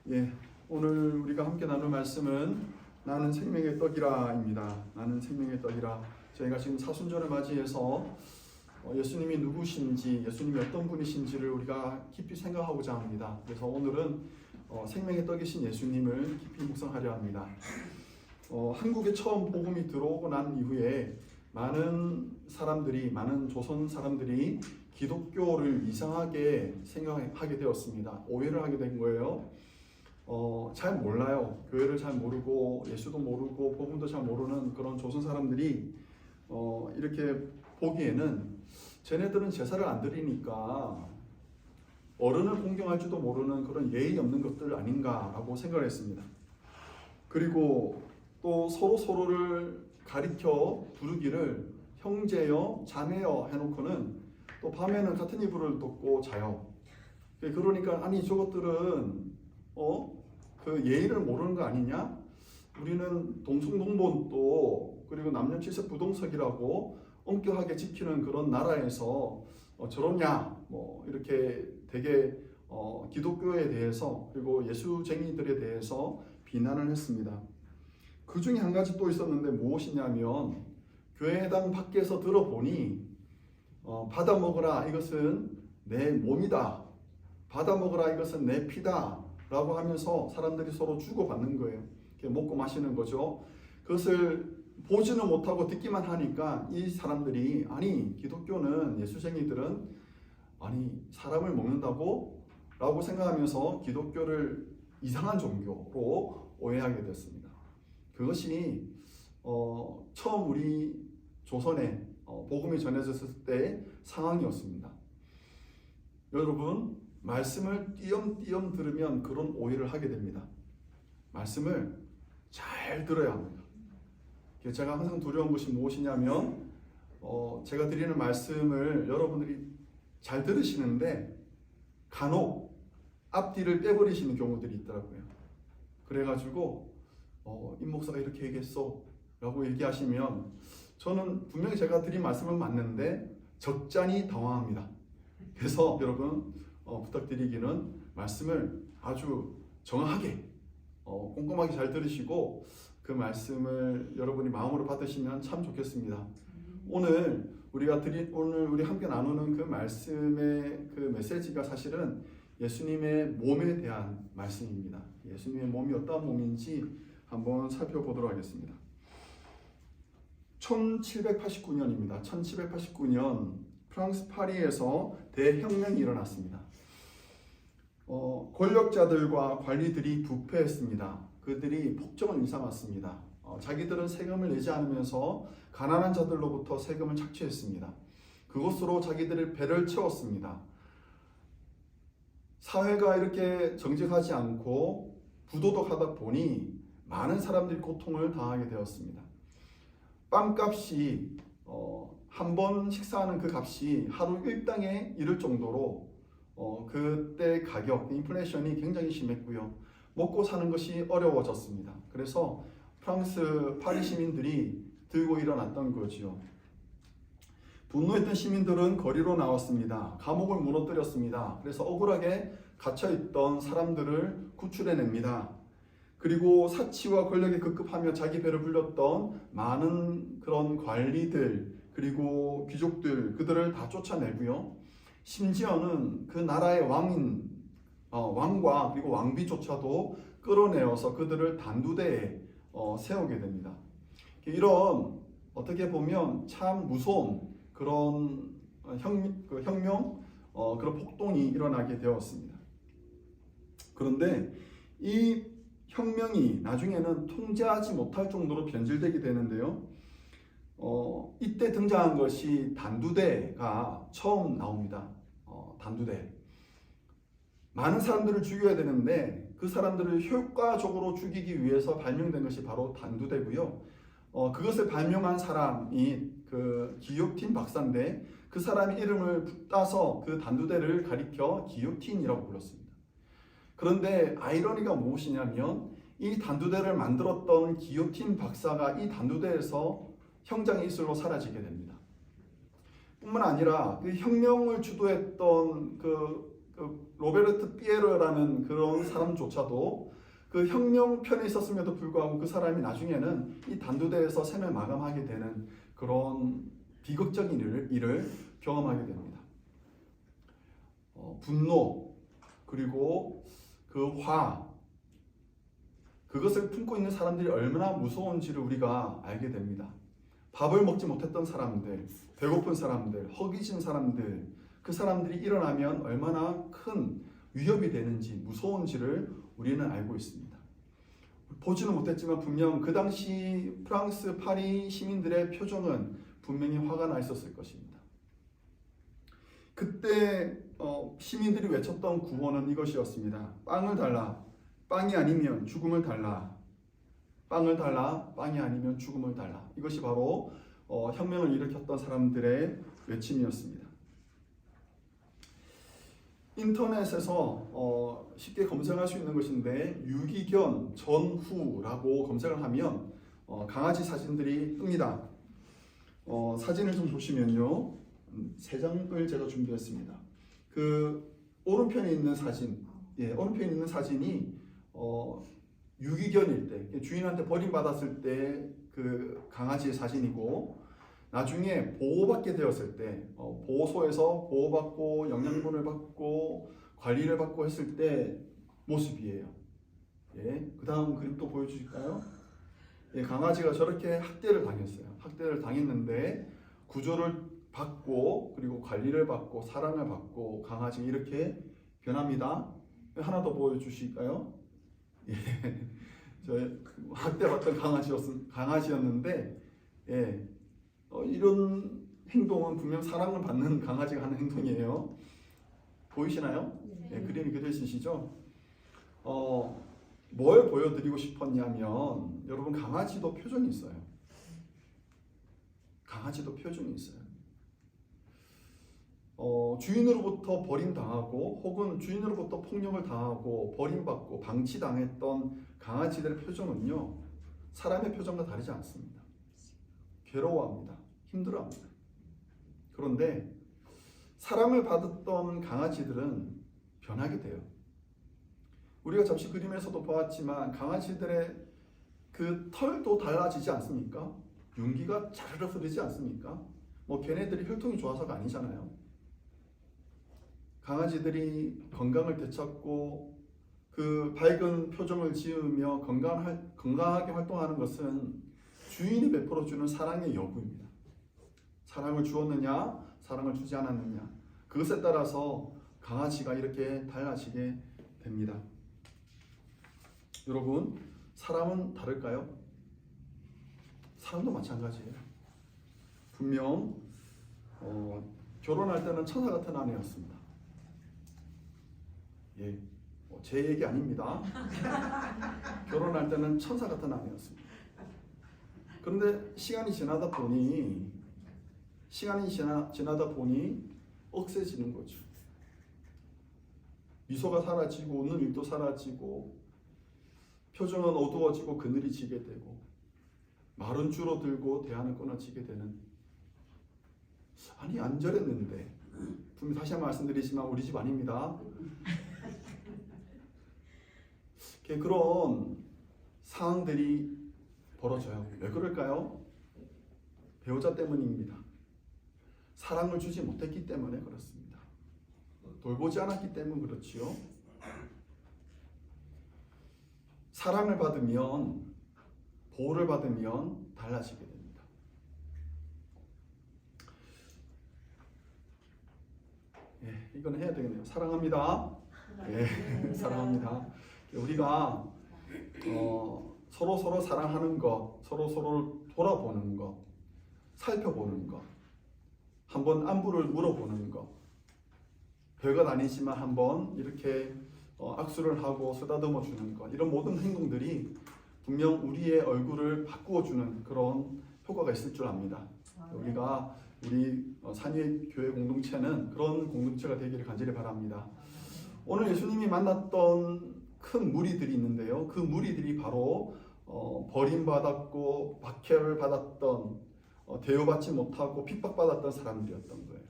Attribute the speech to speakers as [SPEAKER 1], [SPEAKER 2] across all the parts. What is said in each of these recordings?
[SPEAKER 1] 예, 오늘 우리가 함께 나눌 말씀은 나는 생명의 떡이라입니다. 나는 생명의 떡이라. 저희가 지금 사순절을 맞이해서 예수님이 누구신지, 예수님이 어떤 분이신지를 우리가 깊이 생각하고자 합니다. 그래서 오늘은 생명의 떡이신 예수님을 깊이 묵상하려 합니다. 한국에 처음 복음이 들어오고 난 이후에 많은 조선 사람들이 기독교를 이상하게 생각하게 되었습니다. 오해를 하게 된 거예요. 잘 몰라요. 교회를 잘 모르고 예수도 모르고 복음도 잘 모르는 그런 조선 사람들이 이렇게 보기에는 쟤네들은 제사를 안 드리니까 어른을 공경할 줄도 모르는 그런 예의 없는 것들 아닌가라고 생각을 했습니다. 그리고 또 서로를 가리켜 부르기를 형제여 자매여 해놓고는 또 밤에는 같은 이불을 덮고 자요. 그러니까 아니 저것들은 그 예의를 모르는 거 아니냐? 우리는 동성동본도 그리고 남녀칠세 부동석이라고 엄격하게 지키는 그런 나라에서 저러냐? 이렇게 되게 기독교에 대해서 그리고 예수쟁이들에 대해서 비난을 했습니다. 그 중에 한 가지 또 있었는데 무엇이냐면 교회당 밖에서 들어보니 받아 먹으라 이것은 내 몸이다. 받아 먹으라 이것은 내 피다. 라고 하면서 사람들이 서로 주고받는 거예요. 먹고 마시는 거죠. 그것을 보지는 못하고 듣기만 하니까 이 사람들이 아니 기독교는 예수쟁이들은 아니 사람을 먹는다고? 라고 생각하면서 기독교를 이상한 종교로 오해하게 됐습니다. 그것이 처음 우리 조선에 복음이 전해졌을 때 상황이었습니다. 여러분 말씀을 띄엄띄엄 들으면 그런 오해를 하게 됩니다. 말씀을 잘 들어야 합니다. 제가 항상 두려운 것이 무엇이냐면 제가 드리는 말씀을 여러분들이 잘 들으시는데 간혹 앞뒤를 빼버리시는 경우들이 있더라고요. 그래가지고 임 목사가 이렇게 얘기했어 라고 얘기하시면 저는 분명히 제가 드린 말씀은 맞는데 적잖이 당황합니다. 그래서 여러분 부탁드리기는 말씀을 아주 정확하게 꼼꼼하게 잘 들으시고 그 말씀을 여러분이 마음으로 받으시면 참 좋겠습니다. 오늘 우리 함께 나누는 그 말씀의 그 메시지가 사실은 예수님의 몸에 대한 말씀입니다. 예수님의 몸이 어떤 몸인지 한번 살펴보도록 하겠습니다. 1789년입니다. 1789년 프랑스 파리에서 대혁명이 일어났습니다. 권력자들과 관리들이 부패했습니다. 그들이 폭정을 일삼았습니다. 자기들은 세금을 내지 않으면서 가난한 자들로부터 세금을 착취했습니다. 그것으로 자기들의 배를 채웠습니다. 사회가 이렇게 정직하지 않고 부도덕하다 보니 많은 사람들이 고통을 당하게 되었습니다. 빵값이 한 번 식사하는 그 값이 하루 일당에 이를 정도로 그때 가격, 인플레이션이 굉장히 심했고요. 먹고 사는 것이 어려워졌습니다. 그래서 프랑스 파리 시민들이 들고 일어났던 거지요. 분노했던 시민들은 거리로 나왔습니다. 감옥을 무너뜨렸습니다. 그래서 억울하게 갇혀있던 사람들을 구출해냅니다. 그리고 사치와 권력에 급급하며 자기 배를 불렸던 많은 그런 관리들 그리고 귀족들 그들을 다 쫓아내고요. 심지어는 그 나라의 왕과 그리고 왕비조차도 끌어내어서 그들을 단두대에 세우게 됩니다. 이런 어떻게 보면 참 무서운 그런 혁명, 그런 폭동이 일어나게 되었습니다. 그런데 이 혁명이 나중에는 통제하지 못할 정도로 변질되게 되는데요. 이때 등장한 것이 단두대가 처음 나옵니다. 단두대. 많은 사람들을 죽여야 되는데 그 사람들을 효과적으로 죽이기 위해서 발명된 것이 바로 단두대고요. 그것을 발명한 사람이 그 기요틴 박사인데 그 사람의 이름을 따서 그 단두대를 가리켜 기요틴이라고 불렀습니다. 그런데 아이러니가 무엇이냐면 이 단두대를 만들었던 기요틴 박사가 이 단두대에서 형장의 이슬로 사라지게 됩니다. 뿐만 아니라 그 혁명을 주도했던 그 그 로베르트 피에로라는 그런 사람조차도 그 혁명 편에 있었음에도 불구하고 그 사람이 나중에는 이 단두대에서 생을 마감하게 되는 그런 비극적인 일을 경험하게 됩니다. 분노 그리고 그 그것을 품고 있는 사람들이 얼마나 무서운지를 우리가 알게 됩니다. 밥을 먹지 못했던 사람들, 배고픈 사람들, 허기진 사람들, 그 사람들이 일어나면 얼마나 큰 위협이 되는지 무서운지를 우리는 알고 있습니다. 보지는 못했지만 분명 그 당시 프랑스 파리 시민들의 표정은 분명히 화가 나 있었을 것입니다. 그때 시민들이 외쳤던 구호는 이것이었습니다. 빵을 달라. 빵이 아니면 죽음을 달라. 빵을 달라. 빵이 아니면 죽음을 달라. 이것이 바로 혁명을 일으켰던 사람들의 외침이었습니다. 인터넷에서 쉽게 검색할 수 있는 것인데 유기견 전후라고 검색을 하면 강아지 사진들이 뜹니다. 사진을 좀 보시면요, 3장을 제가 준비했습니다. 그 오른편에 있는 사진, 오른편에 있는 사진이 유기견일 때, 주인한테 버림받았을 때 그 강아지의 사진이고, 나중에 보호받게 되었을 때, 보호소에서 보호받고 영양분을 받고 관리를 받고 했을 때 모습이에요. 그 다음 그림 또 보여주실까요? 강아지가 저렇게 학대를 당했어요. 학대를 당했는데 구조를 받고 그리고 관리를 받고 사랑을 받고 강아지가 이렇게 변합니다. 하나 더 보여주실까요? 저 학대받던 강아지였는데, 이런 행동은 분명 사랑을 받는 강아지가 하는 행동이에요. 보이시나요? 그림이 그려지시죠? 뭘 보여드리고 싶었냐면, 여러분 강아지도 표정이 있어요. 강아지도 표정이 있어요. 주인으로부터 버림당하고 혹은 주인으로부터 폭력을 당하고 버림받고 방치당했던 강아지들의 표정은요, 사람의 표정과 다르지 않습니다. 괴로워합니다. 힘들어합니다. 그런데 사랑을 받았던 강아지들은 변하게 돼요. 우리가 잠시 그림에서도 보았지만 강아지들의 그 털도 달라지지 않습니까? 윤기가 자르르 흐르지 않습니까? 걔네들이 혈통이 좋아서가 아니잖아요. 강아지들이 건강을 되찾고 그 밝은 표정을 지으며 건강하게 활동하는 것은 주인이 베풀어주는 사랑의 여부입니다. 사랑을 주었느냐, 사랑을 주지 않았느냐, 그것에 따라서 강아지가 이렇게 달라지게 됩니다. 여러분, 사람은 다를까요? 사람도 마찬가지예요. 분명 결혼할 때는 천사 같은 아내였습니다. 제 얘기 아닙니다. 결혼할 때는 천사 같은 아내였습니다. 그런데 시간이 지나다 보니 억세지는 거죠. 미소가 사라지고 웃는 일도 사라지고 표정은 어두워지고 그늘이 지게 되고 말은 줄어들고 대화는 끊어지게 되는, 아니 안 저랬는데, 분명 다시 한번 말씀드리지만 우리 집 아닙니다. 그런 상황들이 벌어져요. 왜 그럴까요? 배우자 때문입니다. 사랑을 주지 못했기 때문에 그렇습니다. 돌보지 않았기 때문에 그렇지요. 사랑을 받으면, 보호를 받으면 달라지게 됩니다. 이건 해야 되겠네요. 사랑합니다. 사랑합니다. 우리가 서로 사랑하는 것, 서로 돌아보는 것, 살펴보는 것, 한번 안부를 물어보는 것, 별것 아니지만 한번 이렇게 악수를 하고 쓰다듬어 주는 것, 이런 모든 행동들이 분명 우리의 얼굴을 바꾸어 주는 그런 효과가 있을 줄 압니다. 우리가 우리 산위의 교회 공동체는 그런 공동체가 되기를 간절히 바랍니다. 오늘 예수님이 만났던 큰 무리들이 있는데요, 그 무리들이 바로 버림받았고 박해를 받았던, 대우받지 못하고 핍박받았던 사람들이었던 거예요.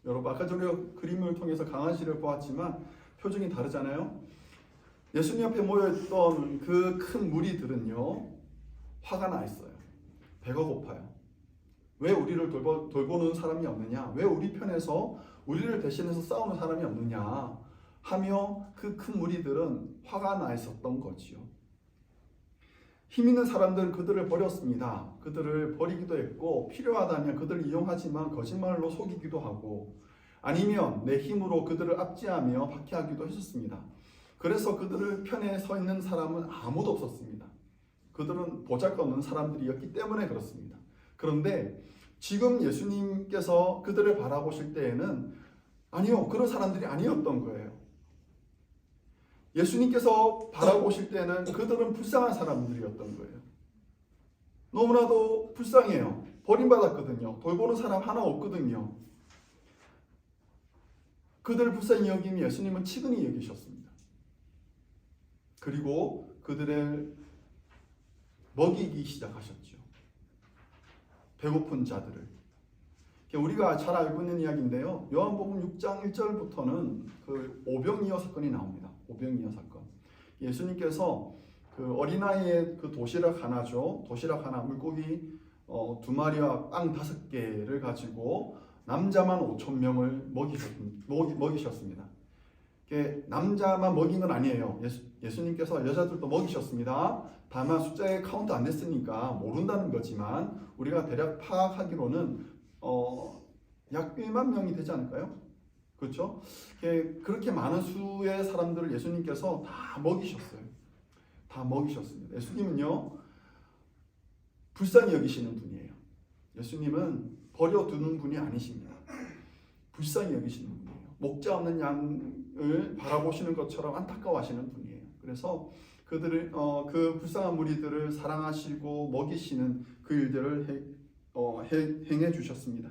[SPEAKER 1] 여러분 아까 전에 그림을 통해서 강아지를 보았지만 표정이 다르잖아요. 예수님 앞에 모여있던 그 큰 무리들은요 화가 나 있어요. 배가 고파요. 왜 우리를 돌보는 사람이 없느냐? 왜 우리 편에서 우리를 대신해서 싸우는 사람이 없느냐? 하며 그 큰 무리들은 화가 나 있었던 거지요. 힘 있는 사람들은 그들을 버렸습니다. 그들을 버리기도 했고 필요하다면 그들을 이용하지만 거짓말로 속이기도 하고 아니면 내 힘으로 그들을 압제하며 박해하기도 했었습니다. 그래서 그들을 편에 서 있는 사람은 아무도 없었습니다. 그들은 보잘것없는 사람들이었기 때문에 그렇습니다. 그런데 지금 예수님께서 그들을 바라보실 때에는 아니요, 그런 사람들이 아니었던 거예요. 예수님께서 바라보실 때는 그들은 불쌍한 사람들이었던 거예요. 너무나도 불쌍해요. 버림받았거든요. 돌보는 사람 하나 없거든요. 그들을 불쌍히 여기며 예수님은 치근히 여기셨습니다. 그리고 그들을 먹이기 시작하셨죠. 배고픈 자들을. 우리가 잘 알고 있는 이야기인데요. 요한복음 6장 1절부터는 그 오병이어 사건이 나옵니다. 오병이어 사건. 예수님께서 그 어린아이의 그 도시락 하나죠. 도시락 하나, 물고기 2마리와 빵 5개를 가지고 남자만 5,000명을 먹이셨습니다. 남자만 먹인 건 아니에요. 예수님께서 여자들도 먹이셨습니다. 다만 숫자에 카운트 안 됐으니까 모른다는 거지만 우리가 대략 파악하기로는 약 1만 명이 되지 않을까요? 그렇죠? 그렇게 많은 수의 사람들을 예수님께서 다 먹이셨어요. 다 먹이셨습니다. 예수님은요 불쌍히 여기시는 분이에요. 예수님은 버려두는 분이 아니십니다. 불쌍히 여기시는 분이에요. 목자 없는 양을 바라보시는 것처럼 안타까워하시는 분이에요. 그래서 그들을 그 불쌍한 무리들을 사랑하시고 먹이시는 그 일들을 행해 주셨습니다.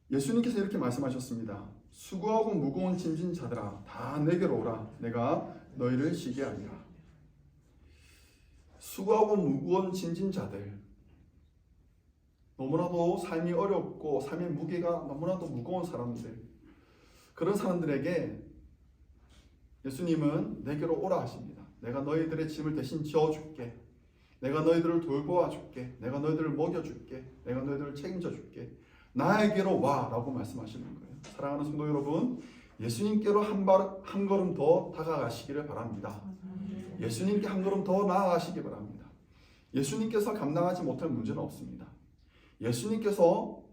[SPEAKER 1] 예수님께서 이렇게 말씀하셨습니다. 수고하고 무거운 짐진 자들아 다 내게로 오라. 내가 너희를 쉬게 하리라. 수고하고 무거운 짐진 자들, 너무나도 삶이 어렵고 삶의 무게가 너무나도 무거운 사람들, 그런 사람들에게 예수님은 내게로 오라 하십니다. 내가 너희들의 짐을 대신 지어줄게. 내가 너희들을 돌보아 줄게. 내가 너희들을 먹여줄게. 내가 너희들을 책임져 줄게. 나에게로 와 라고 말씀하시는 거예요. 사랑하는 성도 여러분, 예수님께로 한 걸음 더 다가가시기를 바랍니다. 예수님께 한 걸음 더 나아가시기 바랍니다. 예수님께서 감당하지 못할 문제는 없습니다. 예수님께서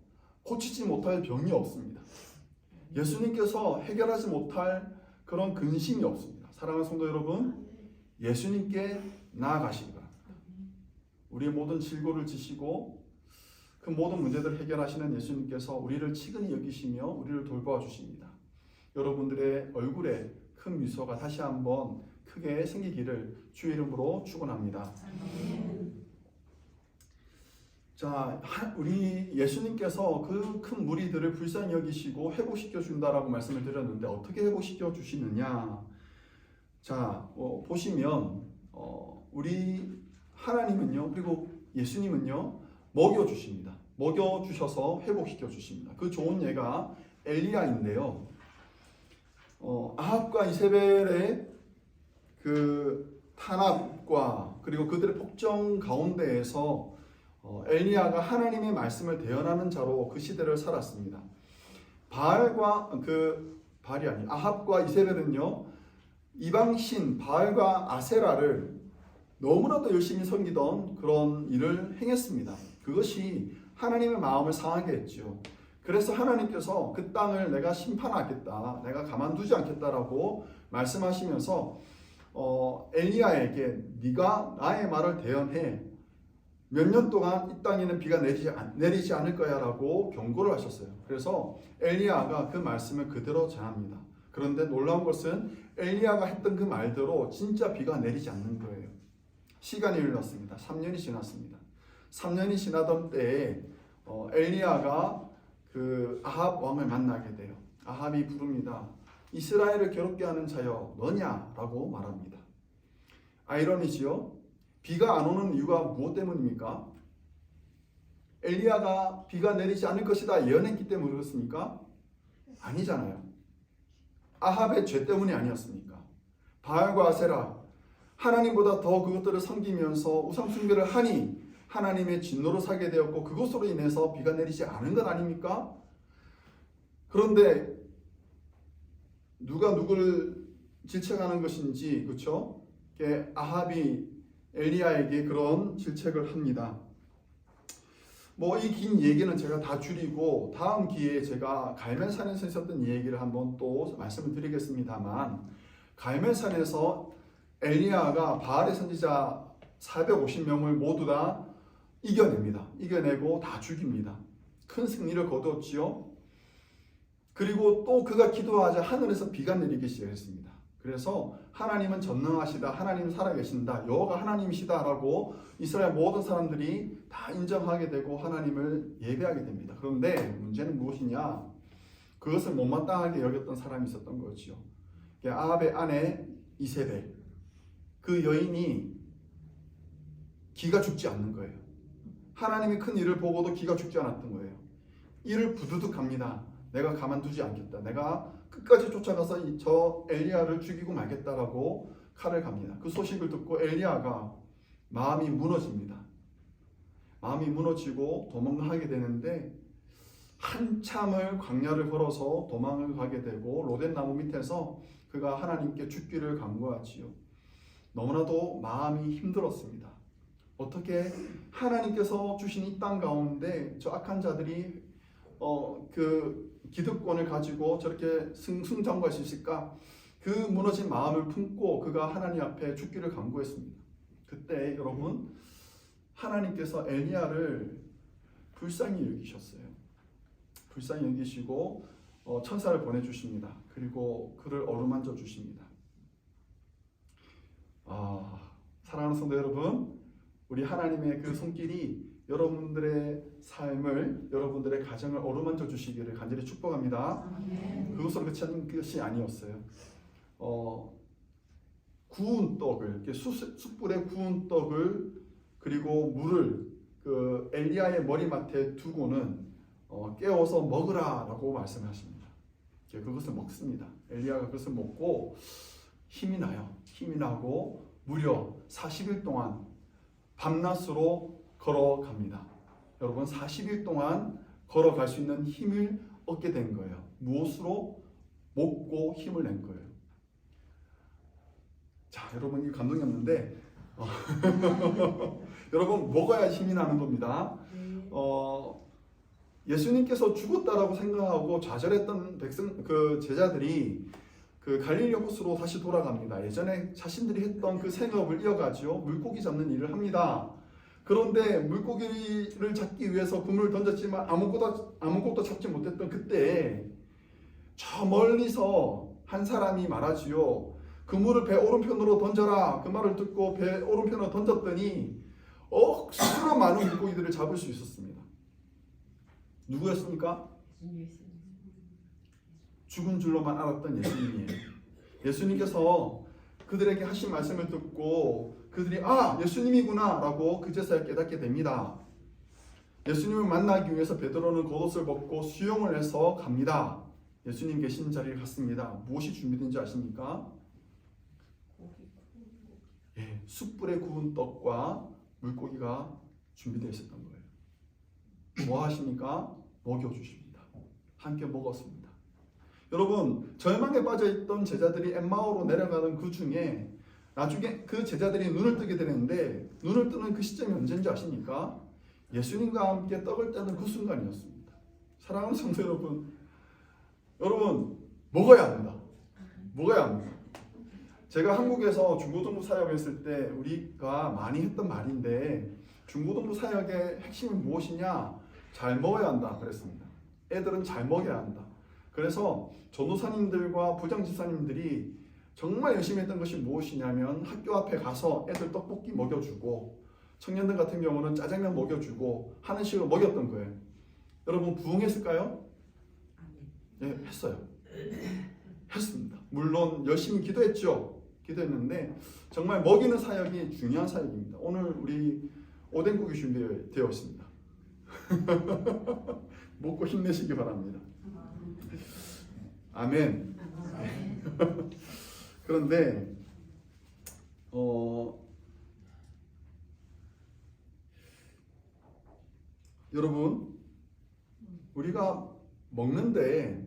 [SPEAKER 1] 고치지 못할 병이 없습니다. 예수님께서 해결하지 못할 그런 근심이 없습니다. 사랑하는 성도 여러분, 예수님께 나아가시기 바랍니다. 우리의 모든 질고를 지시고 그 모든 문제들을 해결하시는 예수님께서 우리를 치근히 여기시며 우리를 돌보아 주십니다. 여러분들의 얼굴에 큰 미소가 다시 한번 크게 생기기를 주의 이름으로 축원합니다. 자, 우리 예수님께서 그 큰 무리들을 불쌍히 여기시고 회복시켜 준다라고 말씀을 드렸는데 어떻게 회복시켜 주시느냐? 자, 보시면 우리 하나님은요, 그리고 예수님은요, 먹여 주십니다. 먹여 주셔서 회복시켜 주십니다. 그 좋은 예가 엘리야인데요. 아합과 이세벨의 그 탄압과 그리고 그들의 폭정 가운데에서 엘리야가 하나님의 말씀을 대언하는 자로 그 시대를 살았습니다. 아합과 이세벨은요, 이방신 바알과 아세라를 너무나도 열심히 섬기던 그런 일을 행했습니다. 그것이 하나님의 마음을 상하게 했죠. 그래서 하나님께서 그 땅을 내가 심판하겠다, 내가 가만두지 않겠다라고 말씀하시면서 엘리야에게 네가 나의 말을 대언해 몇 년 동안 이 땅에는 비가 내리지 않을 거야 라고 경고를 하셨어요. 그래서 엘리야가 그 말씀을 그대로 전합니다. 그런데 놀라운 것은 엘리야가 했던 그 말대로 진짜 비가 내리지 않는 거예요. 시간이 흘렀습니다. 3년이 지났습니다. 3년이 지나던 때에 엘리야가 그 아합 왕을 만나게 돼요. 아합이 부릅니다. 이스라엘을 괴롭게 하는 자여 너냐라고 말합니다. 아이러니지요. 비가 안 오는 이유가 무엇 때문입니까? 엘리야가 비가 내리지 않을 것이다 예언했기 때문에 그렇습니까? 아니잖아요. 아합의 죄 때문이 아니었습니까? 바알과 아세라, 하나님보다 더 그것들을 섬기면서 우상 숭배를 하니 하나님의 진노로 사게 되었고 그것으로 인해서 비가 내리지 않은 것 아닙니까? 그런데 누가 누구를 질책하는 것인지, 그렇죠? 아합이 엘리야에게 그런 질책을 합니다. 뭐 이 긴 얘기는 제가 다 줄이고 다음 기회에 제가 갈멜산에서 있었던 얘기를 한번 또 말씀을 드리겠습니다만, 갈멜산에서 엘리야가 바알의 선지자 450명을 모두 다 이겨냅니다. 이겨내고 다 죽입니다. 큰 승리를 거두었지요. 그리고 또 그가 기도하자 하늘에서 비가 내리기 시작했습니다. 그래서 하나님은 전능하시다, 하나님은 살아계신다, 여호와가 하나님이시다라고 이스라엘 모든 사람들이 다 인정하게 되고 하나님을 예배하게 됩니다. 그런데 문제는 무엇이냐? 그것을 못마땅하게 여겼던 사람이 있었던 거지요. 아합의 아내 이세벨, 그 여인이 기가 죽지 않는 거예요. 하나님이 큰 일을 보고도 기가 죽지 않았던 거예요. 이를 부두둑합니다. 내가 가만두지 않겠다. 내가 끝까지 쫓아가서 저 엘리야를 죽이고 말겠다라고 칼을 갑니다. 그 소식을 듣고 엘리야가 마음이 무너집니다. 마음이 무너지고 도망하게 되는데 한참을 광야를 걸어서 도망을 가게 되고 로덴나무 밑에서 그가 하나님께 죽기를 간구하지요. 너무나도 마음이 힘들었습니다. 어떻게 하나님께서 주신 이 땅 가운데 저 악한 자들이 그 기득권을 가지고 저렇게 승승장구할 수 있을까? 그 무너진 마음을 품고 그가 하나님 앞에 죽기를 간구했습니다. 그때 여러분, 하나님께서 엘리야를 불쌍히 여기셨어요. 불쌍히 여기시고 천사를 보내주십니다. 그리고 그를 어루만져 주십니다. 사랑하는 성도 여러분, 우리 하나님의 그 손길이 여러분들의 삶을, 여러분들의 가정을 어루만져 주시기를 간절히 축복합니다. 그것으로 그치는 것이 아니었어요. 구운 떡을, 숯불에 구운 떡을 그리고 물을 그 엘리야의 머리맡에 두고는 깨워서 먹으라라고 말씀하십니다. 그것을 먹습니다. 엘리야가 그것을 먹고 힘이 나요. 힘이 나고 무려 40일 동안 밤낮으로 걸어갑니다. 여러분, 40일 동안 걸어갈 수 있는 힘을 얻게 된 거예요. 무엇으로? 먹고 힘을 낸 거예요. 자, 여러분, 이 감동이 없는데 여러분, 먹어야 힘이 나는 겁니다. 예수님께서 죽었다라고 생각하고 좌절했던 그 제자들이 그 갈릴리 호수로 다시 돌아갑니다. 예전에 자신들이 했던 그 생업을 이어가죠. 물고기 잡는 일을 합니다. 그런데 물고기를 잡기 위해서 그물을 던졌지만 아무것도 잡지 못했던 그때 저 멀리서 한 사람이 말하지요. 그물을 배 오른편으로 던져라. 그 말을 듣고 배 오른편으로 던졌더니 억수로 많은 물고기들을 잡을 수 있었습니다. 누구였습니까? 죽은 줄로만 알았던 예수님이에요. 예수님께서 그들에게 하신 말씀을 듣고 그들이 예수님이구나 라고 그제서야 깨닫게 됩니다. 예수님을 만나기 위해서 베드로는 겉옷을 벗고 수영을 해서 갑니다. 예수님 계신 자리를 갔습니다. 무엇이 준비된지 아십니까? 숯불에 구운 떡과 물고기가 준비되어 있었던 거예요. 뭐 하십니까? 먹여주십니다. 함께 먹었습니다. 여러분, 절망에 빠져있던 제자들이 엠마오로 내려가는 그 중에 나중에 그 제자들이 눈을 뜨게 되는데 눈을 뜨는 그 시점이 언제인지 아십니까? 예수님과 함께 떡을 떼는 그 순간이었습니다. 사랑하는 성도 여러분, 먹어야 합니다. 먹어야 합니다. 제가 한국에서 중고등부 사역했을 때 우리가 많이 했던 말인데, 중고등부 사역의 핵심은 무엇이냐? 잘 먹어야 한다 그랬습니다. 애들은 잘 먹여야 한다. 그래서 전도사님들과 부장집사님들이 정말 열심히 했던 것이 무엇이냐면 학교 앞에 가서 애들 떡볶이 먹여주고 청년들 같은 경우는 짜장면 먹여주고 하는 식으로 먹였던 거예요. 여러분, 부응했을까요? 네, 했어요. 했습니다. 물론 열심히 기도했죠. 기도했는데 정말 먹이는 사역이 중요한 사역입니다. 오늘 우리 오뎅국이 준비되어 있습니다. 먹고 힘내시기 바랍니다. 아멘. 그런데 여러분, 우리가 먹는데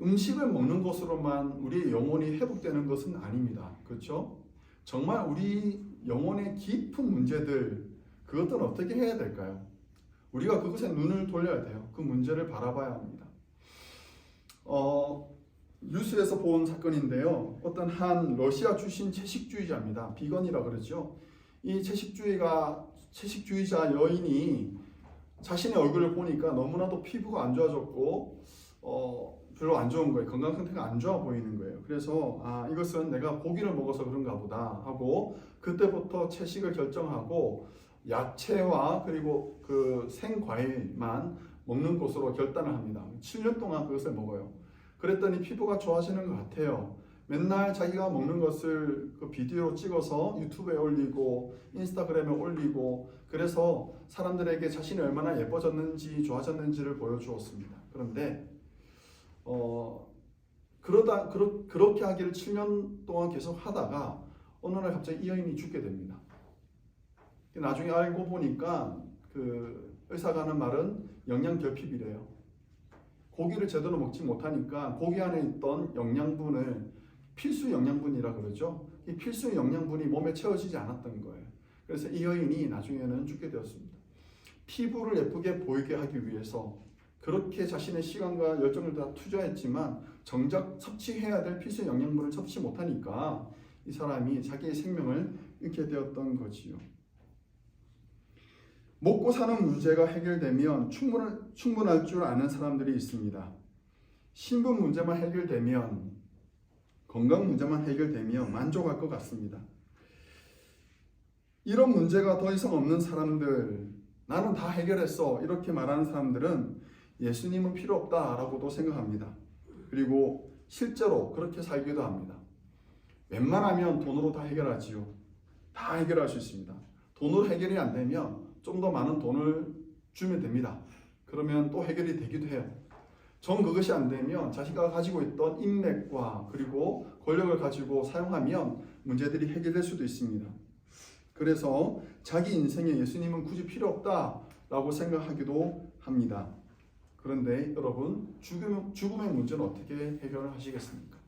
[SPEAKER 1] 음식을 먹는 것으로만 우리의 영혼이 회복되는 것은 아닙니다. 그렇죠? 정말 우리 영혼의 깊은 문제들, 그것들은 어떻게 해야 될까요? 우리가 그것에 눈을 돌려야 돼요. 그 문제를 바라봐야 합니다. 뉴스에서 본 사건인데요. 어떤 한 러시아 출신 채식주의자입니다. 비건이라 그러죠. 이 채식주의자 여인이 자신의 얼굴을 보니까 너무나도 피부가 안 좋아졌고 별로 안 좋은 거예요. 건강 상태가 안 좋아 보이는 거예요. 그래서 이것은 내가 고기를 먹어서 그런가 보다 하고 그때부터 채식을 결정하고 야채와 그리고 그 생과일만 먹는 것으로 결단을 합니다. 7년 동안 그것을 먹어요. 그랬더니 피부가 좋아지는 것 같아요. 맨날 자기가 먹는 것을 그 비디오로 찍어서 유튜브에 올리고 인스타그램에 올리고 그래서 사람들에게 자신이 얼마나 예뻐졌는지 좋아졌는지를 보여주었습니다. 그런데 그렇게 하기를 7년 동안 계속 하다가 어느 날 갑자기 이 여인이 죽게 됩니다. 나중에 알고 보니까 그 의사가 하는 말은 영양결핍이래요. 고기를 제대로 먹지 못하니까 고기 안에 있던 영양분을 필수 영양분이라 그러죠. 이 필수 영양분이 몸에 채워지지 않았던 거예요. 그래서 이 여인이 나중에는 죽게 되었습니다. 피부를 예쁘게 보이게 하기 위해서 그렇게 자신의 시간과 열정을 다 투자했지만 정작 섭취해야 될 필수 영양분을 섭취 못하니까 이 사람이 자기의 생명을 잃게 되었던 거지요. 먹고 사는 문제가 해결되면 충분할 줄 아는 사람들이 있습니다. 신분 문제만 해결되면, 건강 문제만 해결되면 만족할 것 같습니다. 이런 문제가 더 이상 없는 사람들, 나는 다 해결했어 이렇게 말하는 사람들은 예수님은 필요 없다라고도 생각합니다. 그리고 실제로 그렇게 살기도 합니다. 웬만하면 돈으로 다 해결하지요. 다 해결할 수 있습니다. 돈으로 해결이 안 되면 좀 더 많은 돈을 주면 됩니다. 그러면 또 해결이 되기도 해요. 정 그것이 안 되면 자기가 가지고 있던 인맥과 그리고 권력을 가지고 사용하면 문제들이 해결될 수도 있습니다. 그래서 자기 인생에 예수님은 굳이 필요 없다라고 생각하기도 합니다. 그런데 여러분, 죽음의 문제는 어떻게 해결을 하시겠습니까?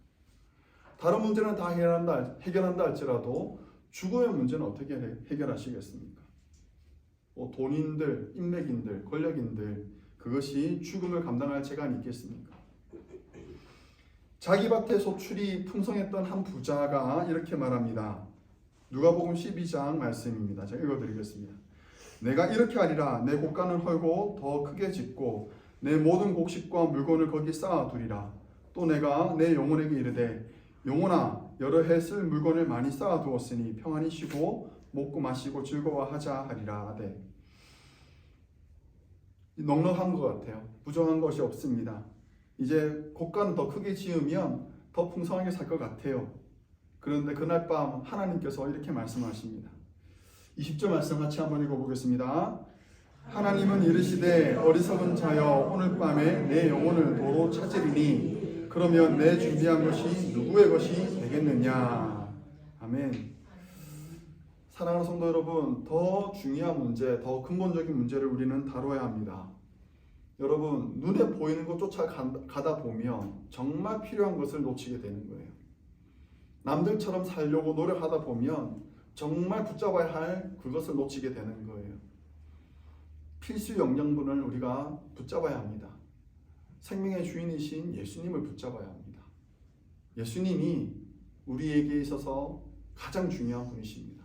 [SPEAKER 1] 다른 문제는 다 해결한다 할지라도 죽음의 문제는 어떻게 해결하시겠습니까? 돈인들, 인맥인들, 권력인들, 그것이 죽음을 감당할 재간이 있겠습니까? 자기 밭의 소출이 풍성했던 한 부자가 이렇게 말합니다. 누가복음 12장 말씀입니다. 제가 읽어드리겠습니다. 내가 이렇게 하리라. 내 곡간을 헐고 더 크게 짓고 내 모든 곡식과 물건을 거기 쌓아두리라. 또 내가 내 영혼에게 이르되 영혼아, 여러 해 쓸 물건을 많이 쌓아두었으니 평안히 쉬고 먹고 마시고 즐거워하자 하리라. 네. 넉넉한 것 같아요. 부정한 것이 없습니다. 이제 곡간을 더 크게 지으면 더 풍성하게 살 것 같아요. 그런데 그날 밤 하나님께서 이렇게 말씀하십니다. 20절 말씀 같이 한번 읽어보겠습니다. 하나님은 이르시되 어리석은 자여 오늘 밤에 내 영혼을 도로 찾으리니 그러면 내 준비한 것이 누구의 것이 되겠느냐. 아멘. 사랑하는 성도 여러분, 더 중요한 문제, 더 근본적인 문제를 우리는 다뤄야 합니다. 여러분, 눈에 보이는 것 쫓아가다 보면 정말 필요한 것을 놓치게 되는 거예요. 남들처럼 살려고 노력하다 보면 정말 붙잡아야 할 그것을 놓치게 되는 거예요. 필수 영양분을 우리가 붙잡아야 합니다. 생명의 주인이신 예수님을 붙잡아야 합니다. 예수님이 우리에게 있어서 가장 중요한 분이십니다.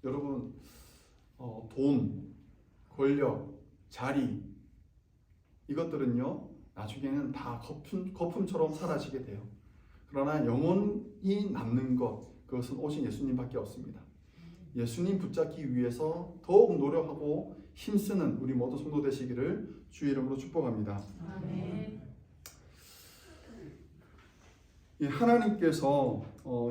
[SPEAKER 1] 여러분, 돈, 권력, 자리 이것들은요 나중에는 다 거품처럼 사라지게 돼요. 그러나 영원히 남는 것, 그것은 오신 예수님밖에 없습니다. 예수님 붙잡기 위해서 더욱 노력하고 힘쓰는 우리 모두 성도 되시기를 주의 이름으로 축복합니다. 아멘. 하나님께서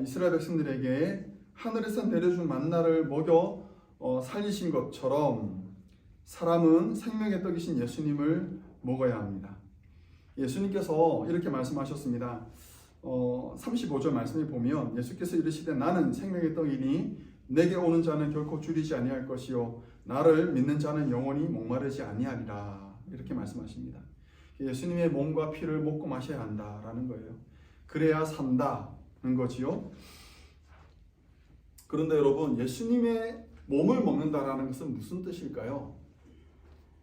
[SPEAKER 1] 이스라엘 백성들에게 하늘에서 내려준 만나를 먹여 살리신 것처럼 사람은 생명의 떡이신 예수님을 먹어야 합니다. 예수님께서 이렇게 말씀하셨습니다. 35절 말씀에 보면 예수께서 이르시되 나는 생명의 떡이니 내게 오는 자는 결코 줄이지 아니할 것이요 나를 믿는 자는 영원히 목마르지 아니하리라. 이렇게 말씀하십니다. 예수님의 몸과 피를 먹고 마셔야 한다라는 거예요. 그래야 산다는 거지요. 그런데 여러분, 예수님의 몸을 먹는다라는 것은 무슨 뜻일까요?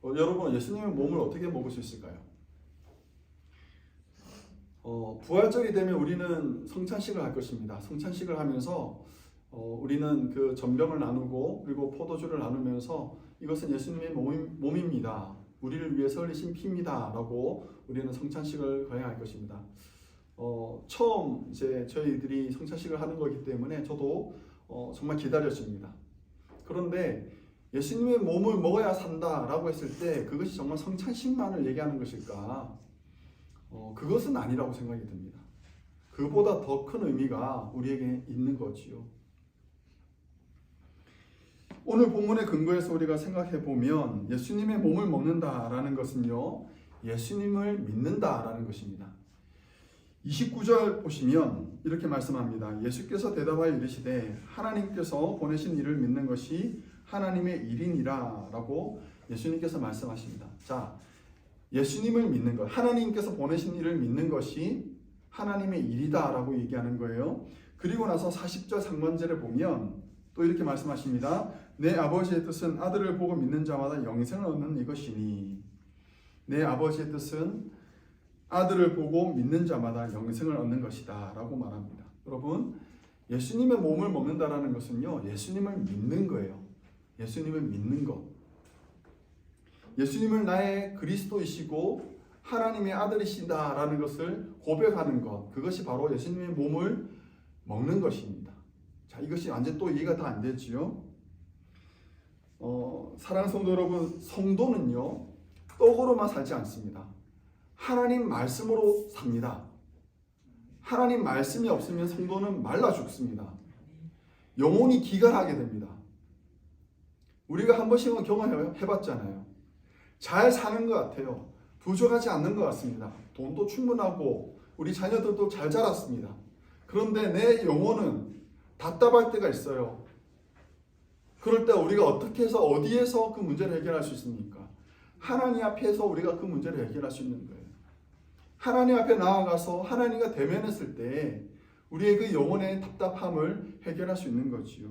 [SPEAKER 1] 여러분, 예수님의 몸을 어떻게 먹을 수 있을까요? 부활절이 되면 우리는 성찬식을 할 것입니다. 성찬식을 하면서 우리는 그 전병을 나누고 그리고 포도주를 나누면서 이것은 예수님의 몸입니다. 우리를 위해서 흘리신 피입니다. 라고 우리는 성찬식을 거행할 것입니다. 처음 이제 저희들이 성찬식을 하는 거기 때문에 저도 정말 기다렸습니다. 그런데 예수님의 몸을 먹어야 산다라고 했을 때 그것이 정말 성찬식만을 얘기하는 것일까? 그것은 아니라고 생각이 듭니다. 그보다 더 큰 의미가 우리에게 있는 거지요. 오늘 본문의 근거에서 우리가 생각해 보면 예수님의 몸을 먹는다라는 것은요, 예수님을 믿는다라는 것입니다. 29절 보시면 이렇게 말씀합니다. 예수께서 대답하여 이르시되 하나님께서 보내신 이를 믿는 것이 하나님의 일이니라 라고 예수님께서 말씀하십니다. 자, 예수님을 믿는 것, 하나님께서 보내신 이를 믿는 것이 하나님의 일이다 라고 얘기하는 거예요. 그리고 나서 40절 상반절에 보면 또 이렇게 말씀하십니다. 내 아버지의 뜻은 아들을 보고 믿는 자마다 영생을 얻는 이것이니. 내 아버지의 뜻은 아들을 보고 믿는 자마다 영생을 얻는 것이다 라고 말합니다. 여러분, 예수님의 몸을 먹는다라는 것은요, 예수님을 믿는 거예요. 예수님을 믿는 것. 예수님을 나의 그리스도이시고 하나님의 아들이시다라는 것을 고백하는 것, 그것이 바로 예수님의 몸을 먹는 것입니다. 자, 이것이 완전 또 이해가 다 안 되지요. 사랑하는 성도 여러분, 성도는요 떡으로만 살지 않습니다. 하나님 말씀으로 삽니다. 하나님 말씀이 없으면 성도는 말라 죽습니다. 영혼이 기갈하게 됩니다. 우리가 한 번씩은 경험해봤잖아요. 잘 사는 것 같아요. 부족하지 않는 것 같습니다. 돈도 충분하고 우리 자녀들도 잘 자랐습니다. 그런데 내 영혼은 답답할 때가 있어요. 그럴 때 우리가 어떻게 해서 어디에서 그 문제를 해결할 수 있습니까? 하나님 앞에서 우리가 그 문제를 해결할 수 있는 거예요. 하나님 앞에 나아가서 하나님과 대면했을 때 우리의 그 영혼의 답답함을 해결할 수 있는 거지요.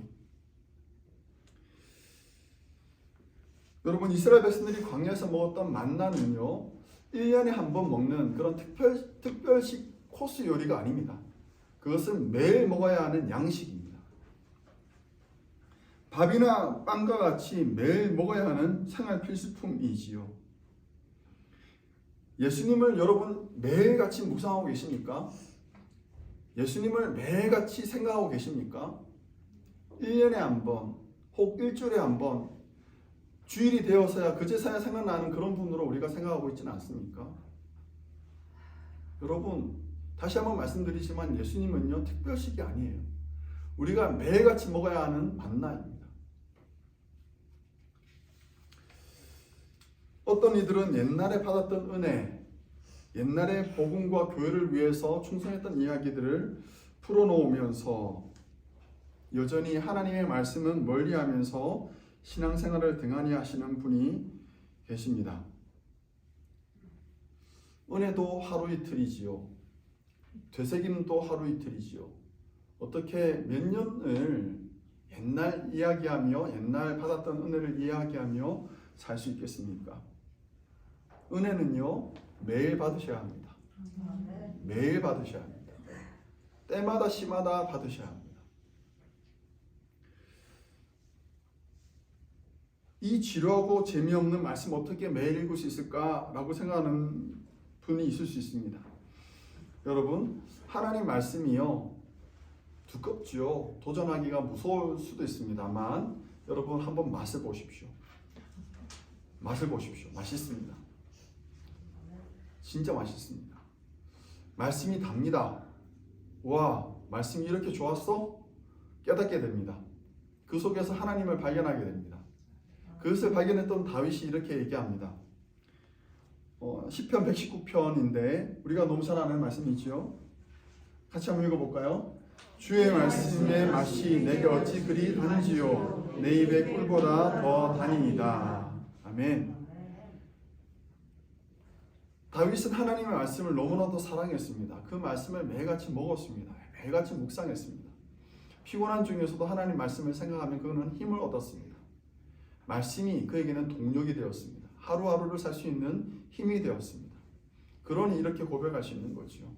[SPEAKER 1] 여러분, 이스라엘 백성들이 광야에서 먹었던 만나는요 1년에 한 번 먹는 그런 특별식 코스 요리가 아닙니다. 그것은 매일 먹어야 하는 양식입니다. 밥이나 빵과 같이 매일 먹어야 하는 생활 필수품이지요. 예수님을 여러분 매일같이 묵상하고 계십니까? 예수님을 매일같이 생각하고 계십니까? 1년에 한 번, 혹 일주일에 한 번, 주일이 되어서야 그제서야 생각나는 그런 분으로 우리가 생각하고 있지는 않습니까? 여러분, 다시 한번 말씀드리지만 예수님은요 특별식이 아니에요. 우리가 매일같이 먹어야 하는 만나입니다. 어떤 이들은 옛날에 받았던 은혜, 옛날에 복음과 교회를 위해서 충성했던 이야기들을 풀어놓으면서 여전히 하나님의 말씀은 멀리하면서 신앙생활을 등한히 하시는 분이 계십니다. 은혜도 하루 이틀이지요. 되새김은 또 하루 이틀이지요. 어떻게 몇 년을 옛날 이야기하며 옛날 받았던 은혜를 이야기하며 살 수 있겠습니까? 은혜는요 매일 받으셔야 합니다. 매일 받으셔야 합니다. 때마다 시마다 받으셔야 합니다. 이 지루하고 재미없는 말씀 어떻게 매일 읽을 수 있을까라고 생각하는 분이 있을 수 있습니다. 여러분, 하나님 말씀이요 두껍지요. 도전하기가 무서울 수도 있습니다만 여러분 한번 맛을 보십시오. 맛을 보십시오. 맛있습니다. 진짜 맛있습니다. 말씀이 답니다. 와, 말씀이 이렇게 좋았어? 깨닫게 됩니다. 그 속에서 하나님을 발견하게 됩니다. 그것을 발견했던 다윗이 이렇게 얘기합니다. 시편 119편인데 우리가 너무 잘 아는 말씀이지요. 같이 한번 읽어볼까요? 주의 말씀의 맛이 내게 어찌 그리 단지요 내 입의 꿀보다 더 단이니이다. 아멘. 다윗은 하나님의 말씀을 너무나도 사랑했습니다. 그 말씀을 매일같이 먹었습니다. 매일같이 묵상했습니다. 피곤한 중에서도 하나님 말씀을 생각하면 그는 힘을 얻었습니다. 말씀이 그에게는 동력이 되었습니다. 하루하루를 살 수 있는 힘이 되었습니다. 그러니 이렇게 고백할 수 있는 거죠.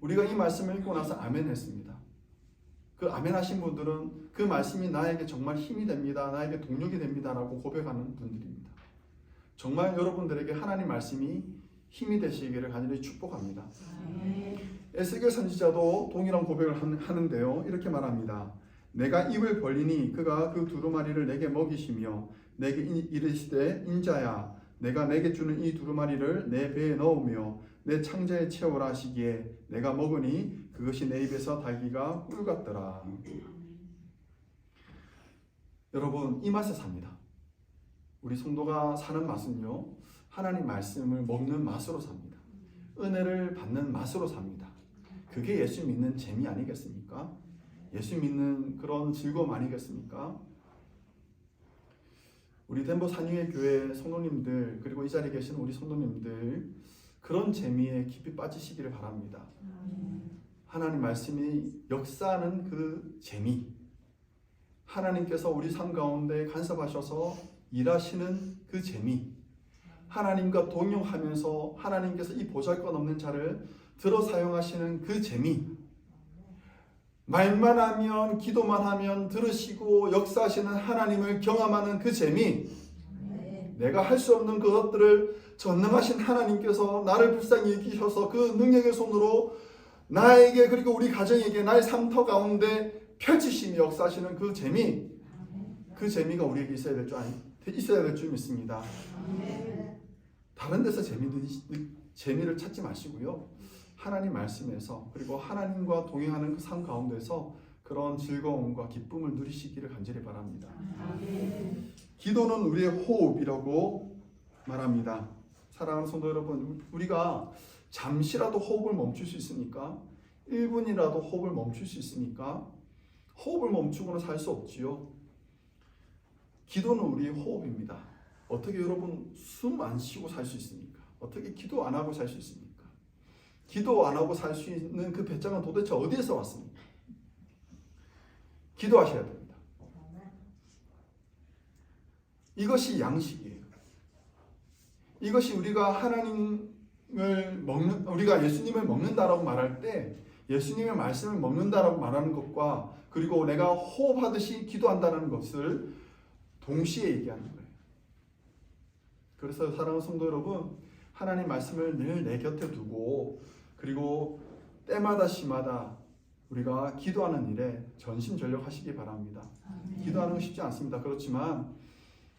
[SPEAKER 1] 우리가 이 말씀을 읽고 나서 아멘 했습니다. 그 아멘 하신 분들은 그 말씀이 나에게 정말 힘이 됩니다. 나에게 동력이 됩니다. 라고 고백하는 분들입니다. 정말 여러분들에게 하나님 말씀이 힘이 되시기를 간절히 축복합니다. 에스겔 선지자도 동일한 고백을 하는데요. 이렇게 말합니다. 내가 입을 벌리니 그가 그 두루마리를 내게 먹이시며 내게 이르시되 인자야 내가 내게 주는 이 두루마리를 내 배에 넣으며 내 창자에 채우라 하시기에 내가 먹으니 그것이 내 입에서 달기가 꿀 같더라. 여러분 이 맛에 삽니다. 우리 성도가 사는 맛은요 하나님 말씀을 먹는 맛으로 삽니다. 은혜를 받는 맛으로 삽니다. 그게 예수 믿는 재미 아니겠습니까? 예수 믿는 그런 즐거움 아니겠습니까? 우리 덴버 산유의 교회 성도님들 그리고 이 자리에 계신 우리 성도님들 그런 재미에 깊이 빠지시기를 바랍니다. 하나님 말씀이 역사하는 그 재미, 하나님께서 우리 삶 가운데 간섭하셔서 일하시는 그 재미, 하나님과 동역하면서 하나님께서 이 보잘것없는 자를 들어 사용하시는 그 재미, 말만 하면 기도만 하면 들으시고 역사하시는 하나님을 경험하는 그 재미, 내가 할 수 없는 그것들을 전능하신 하나님께서 나를 불쌍히 여기셔서 그 능력의 손으로 나에게 그리고 우리 가정에게 나의 삶터 가운데 펼치시며 역사하시는 그 재미, 그 재미가 우리에게 있어야 될 줄 믿습니다. 다른 데서 재미를 찾지 마시고요. 하나님 말씀에서 그리고 하나님과 동행하는 그 삶 가운데서 그런 즐거움과 기쁨을 누리시기를 간절히 바랍니다. 기도는 우리의 호흡이라고 말합니다. 사랑하는 성도 여러분, 우리가 잠시라도 호흡을 멈출 수 있습니까? 1분이라도 호흡을 멈출 수 있습니까? 호흡을 멈추고는 살 수 없지요. 기도는 우리의 호흡입니다. 어떻게 여러분 숨 안 쉬고 살 수 있습니까? 어떻게 기도 안 하고 살 수 있습니까? 기도 안 하고 살 수 있는 그 배짱은 도대체 어디에서 왔습니까? 기도하셔야 됩니다. 이것이 양식이에요. 이것이 우리가 우리가 예수님을 먹는다라고 말할 때 예수님의 말씀을 먹는다라고 말하는 것과 그리고 내가 호흡하듯이 기도한다는 것을 동시에 얘기하는 거예요. 그래서 사랑하는 성도 여러분, 하나님 말씀을 늘 내 곁에 두고 그리고 때마다 시마다 우리가 기도하는 일에 전심전력하시기 바랍니다. 기도하는 건 쉽지 않습니다. 그렇지만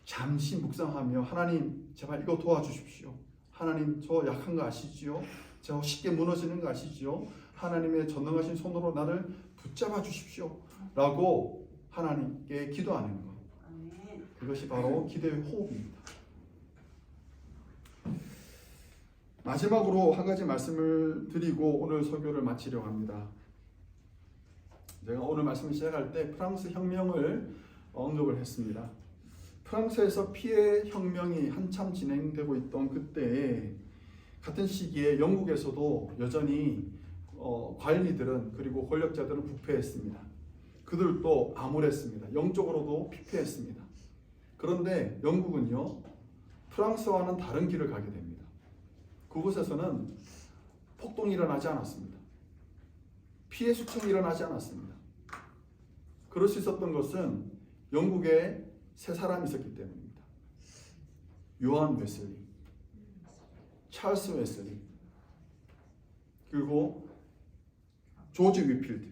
[SPEAKER 1] 잠시 묵상하며 하나님 제발 이거 도와주십시오. 하나님 저 약한 거 아시지요? 저 쉽게 무너지는 거 아시지요? 하나님의 전능하신 손으로 나를 붙잡아 주십시오. 라고 하나님께 기도하는 것. 그것이 바로 기도의 호흡입니다. 마지막으로 한 가지 말씀을 드리고 오늘 설교를 마치려고 합니다. 제가 오늘 말씀을 시작할 때 프랑스 혁명을 언급을 했습니다. 프랑스에서 피해 혁명이 한참 진행되고 있던 그때에 같은 시기에 영국에서도 여전히 관리들은 그리고 권력자들은 부패했습니다. 그들도 암울했습니다. 영적으로도 피폐했습니다. 그런데 영국은요 프랑스와는 다른 길을 가게 됩니다. 그곳에서는 폭동이 일어나지 않았습니다. 피해 숙청이 일어나지 않았습니다. 그럴 수 있었던 것은 영국에 세 사람이 있었기 때문입니다. 요한 웨슬리, 찰스 웨슬리, 그리고 조지 위필드.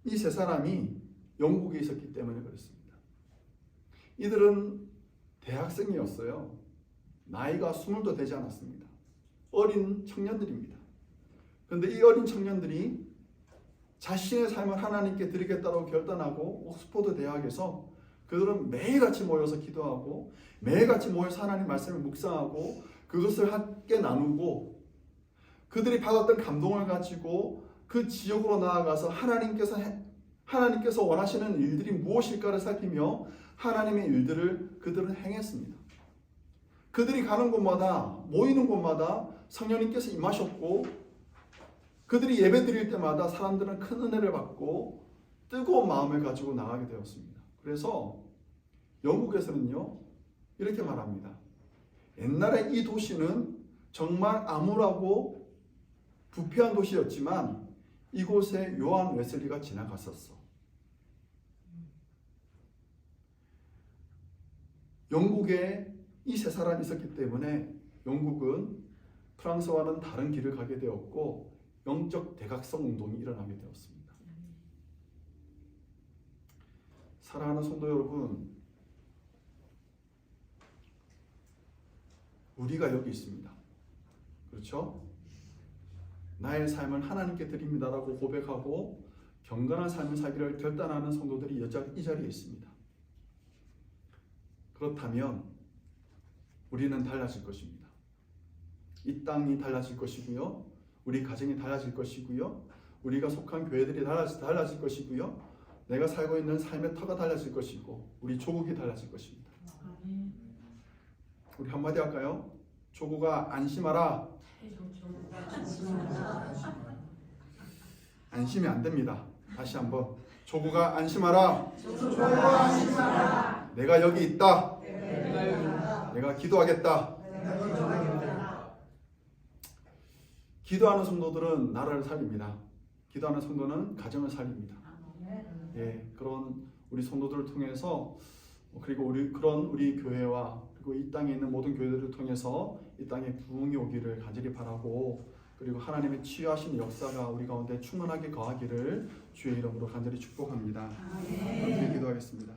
[SPEAKER 1] 이 세 사람이 영국에 있었기 때문에 그렇습니다. 이들은 대학생이었어요. 나이가 20도 되지 않았습니다. 어린 청년들입니다. 그런데 이 어린 청년들이 자신의 삶을 하나님께 드리겠다고 결단하고 옥스퍼드 대학에서 그들은 매일같이 모여서 기도하고 매일같이 모여서 하나님 말씀을 묵상하고 그것을 함께 나누고 그들이 받았던 감동을 가지고 그 지역으로 나아가서 하나님께서 원하시는 일들이 무엇일까를 살피며 하나님의 일들을 그들은 행했습니다. 그들이 가는 곳마다 모이는 곳마다 성령님께서 임하셨고 그들이 예배 드릴 때마다 사람들은 큰 은혜를 받고 뜨거운 마음을 가지고 나가게 되었습니다. 그래서 영국에서는요 이렇게 말합니다. 옛날에 이 도시는 정말 암울하고 부패한 도시였지만 이곳에 요한 웨슬리가 지나갔었어. 영국에 이 세 사람이 있었기 때문에 영국은 프랑스와는 다른 길을 가게 되었고 영적 대각성 운동이 일어나게 되었습니다. 사랑하는 성도 여러분, 우리가 여기 있습니다. 그렇죠? 나의 삶을 하나님께 드립니다라고 고백하고 경건한 삶을 살기를 결단하는 성도들이 이 자리에 있습니다. 그렇다면 우리는 달라질 것입니다. 이 땅이 달라질 것이고요. 우리 가정이 달라질 것이고요. 우리가 속한 교회들이 달라질 것이고요. 내가 살고 있는 삶의 터가 달라질 것이고 우리 조국이 달라질 것입니다. 우리 한마디 할까요? 조국아 안심하라. 안심이 안 됩니다. 다시 한번. 조국아 안심하라. 내가 여기 있다. 내가 기도하겠다. 기도하는 성도들은 나라를 살립니다. 기도하는 성도는 가정을 살립니다. 예, 그런 우리 성도들을 통해서 그리고 우리 교회와 그리고 이 땅에 있는 모든 교회들을 통해서 이 땅에 부흥이 오기를 간절히 바라고 그리고 하나님의 치유하신 역사가 우리 가운데 충만하게 거하기를 주의 이름으로 간절히 축복합니다. 함께 기도하겠습니다.